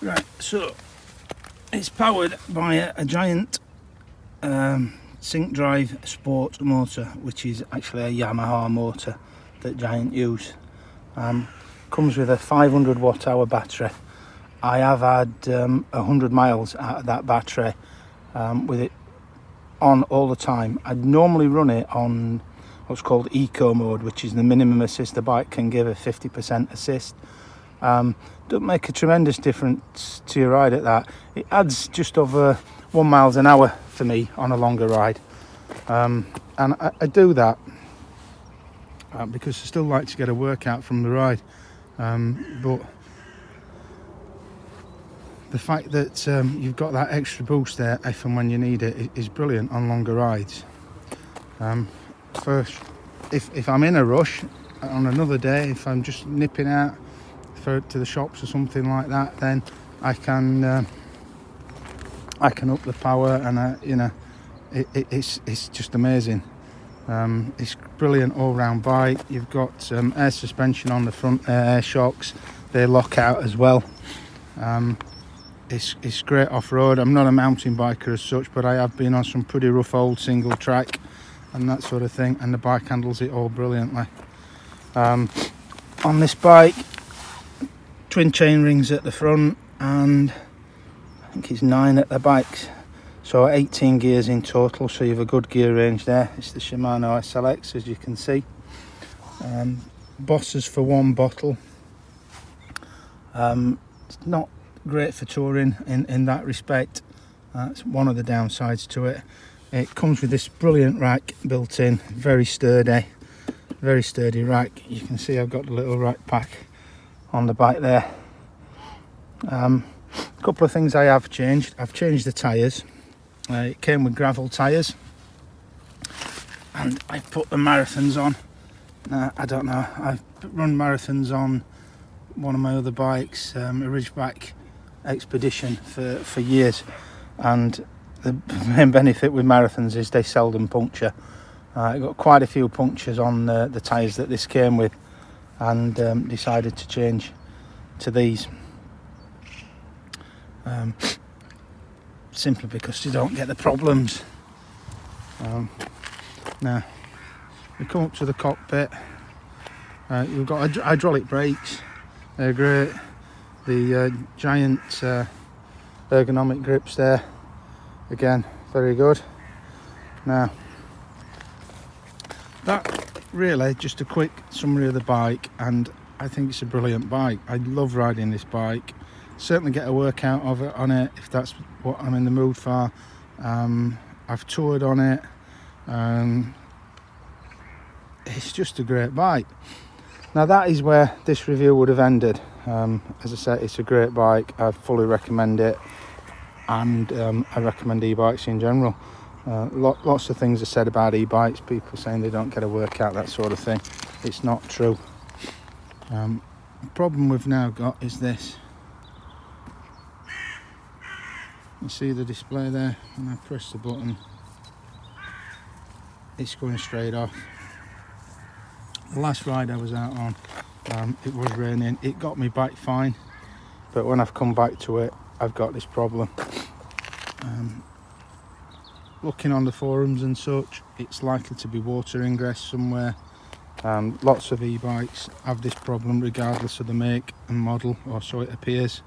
Right, so it's powered by a Giant sync drive sport motor, which is actually a Yamaha motor that Giant use. Comes with a 500 watt hour battery. I have had 100 miles out of that battery with it on all the time. I'd normally run it on what's called eco mode, which is the minimum assist the bike can give, a 50% assist. Doesn't make a tremendous difference to your ride at that. It adds just over 1 mile an hour for me on a longer ride, and I do that because I still like to get a workout from the ride, but the fact that you've got that extra boost there if and when you need it is brilliant on longer rides. First, if I'm in a rush on another day, if I'm just nipping out to the shops or something like that, then I can up the power, and it's just amazing. It's brilliant all-round bike. You've got air suspension on the front, air shocks, they lock out as well. It's great off-road. I'm not a mountain biker as such, but I have been on some pretty rough old single track and that sort of thing, and the bike handles it all brilliantly. On this bike, twin chain rings at the front, and I think it's 9 at the back, so 18 gears in total, so you have a good gear range there. It's the Shimano SLX, as you can see. Bosses for one bottle. It's not great for touring in that respect. That's one of the downsides to it. It comes with this brilliant rack built in, very sturdy rack. You can see I've got the little rack pack on the bike there. A couple of things I have changed. I've changed the tyres. It came with gravel tyres, and I put the marathons on. I don't know, I've run marathons on one of my other bikes, a Ridgeback Expedition, for years, and the main benefit with marathons is they seldom puncture. I got quite a few punctures on the tyres that this came with, and decided to change to these, simply because you don't get the problems. Now we come up to the cockpit. You've got hydraulic brakes, they're great. The Giant ergonomic grips there, again, very good. Now, that really just a quick summary of the bike, and I think it's a brilliant bike. I love riding this bike. Certainly get a workout of it on it if that's what I'm in the mood for. I've toured on it. It's just a great bike. Now that is where this review would have ended. As I said, it's a great bike. I fully recommend it, and I recommend e-bikes in general. Lots of things are said about e-bikes, people saying they don't get a workout, that sort of thing. It's not true. The problem we've now got is this. You see the display there? When I press the button, it's going straight off. The last ride I was out on, it was raining. It got me back fine, but when I've come back to it, I've got this problem. Looking on the forums and such, it's likely to be water ingress somewhere. Lots of e-bikes have this problem regardless of the make and model, or so it appears.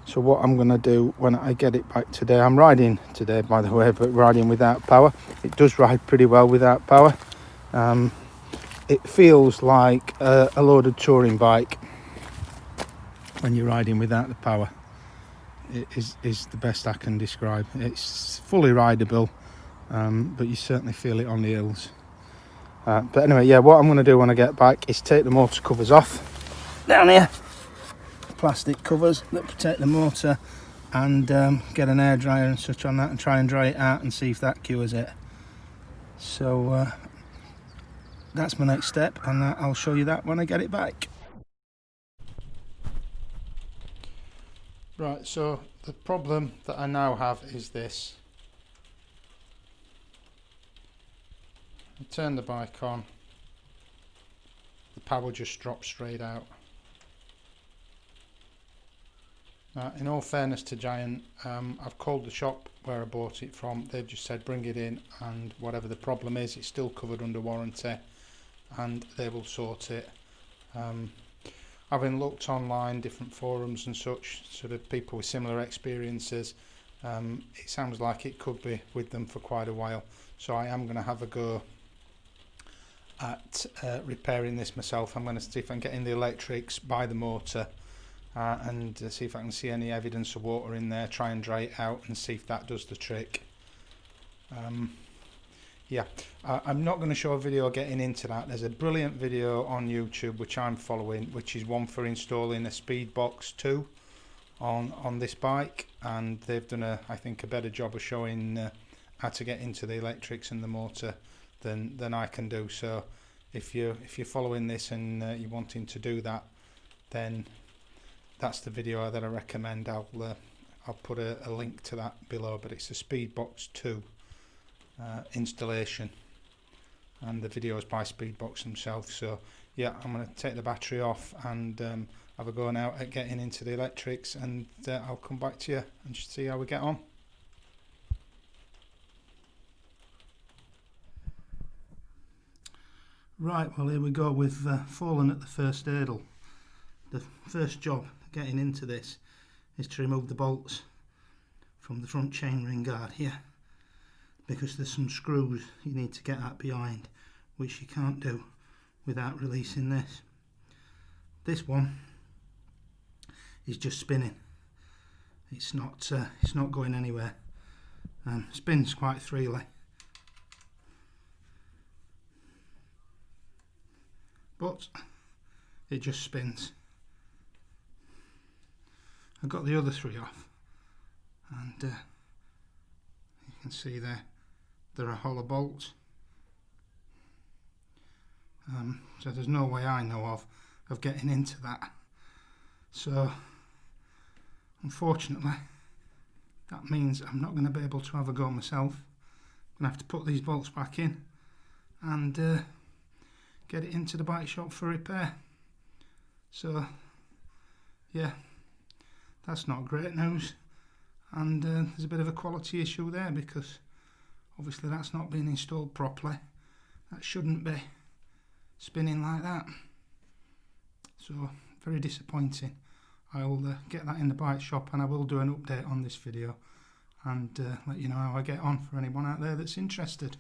So what I'm going to do when I get it back today, I'm riding today by the way, but riding without power. It does ride pretty well without power. It feels like a loaded touring bike when you're riding without the power. It is the best I can describe. It's fully rideable, but you certainly feel it on the hills. But anyway, yeah, what I'm going to do when I get back is take the motor covers off down here, plastic covers that protect the motor, and get an air dryer and such on that and try and dry it out and see if that cures it. So that's my next step, and I'll show you that when I get it back. Right, so the problem that I now have is this. I turn the bike on, the power just drops straight out. In all fairness to Giant, I've called the shop where I bought it from. They've just said bring it in, and whatever the problem is, it's still covered under warranty and they will sort it. Having looked online, different forums and such, sort of people with similar experiences, it sounds like it could be with them for quite a while. So I am going to have a go at repairing this myself. I'm going to see if I can get in the electrics, buy the motor, and see if I can see any evidence of water in there, try and dry it out and see if that does the trick. Yeah, I'm not going to show a video getting into that. There's a brilliant video on YouTube which I'm following, which is one for installing a Speedbox 2 on this bike, and they've done I think a better job of showing how to get into the electrics and the motor than I can do. So if you're following this and you're wanting to do that, then that's the video that I recommend. I'll put a link to that below, but it's a Speedbox 2 installation, and the video is by Speedbox themselves. So yeah, I'm going to take the battery off and have a go now at getting into the electrics, and I'll come back to you and just see how we get on. Right, well here we go. We've fallen at the first hurdle. The first job getting into this is to remove the bolts from the front chainring guard here, because there's some screws you need to get that behind, which you can't do without releasing this. This one is just spinning. It's not going anywhere. Spins quite freely, but it just spins. I've got the other three off, and you can see there are hollow bolts. So there's no way I know of getting into that. So unfortunately that means I'm not going to be able to have a go myself. I'm going to have to put these bolts back in and get it into the bike shop for repair. So yeah, that's not great news, and there's a bit of a quality issue there, because obviously that's not being installed properly. That shouldn't be spinning like that. So very disappointing. I'll get that in the bike shop, and I will do an update on this video and let you know how I get on for anyone out there that's interested.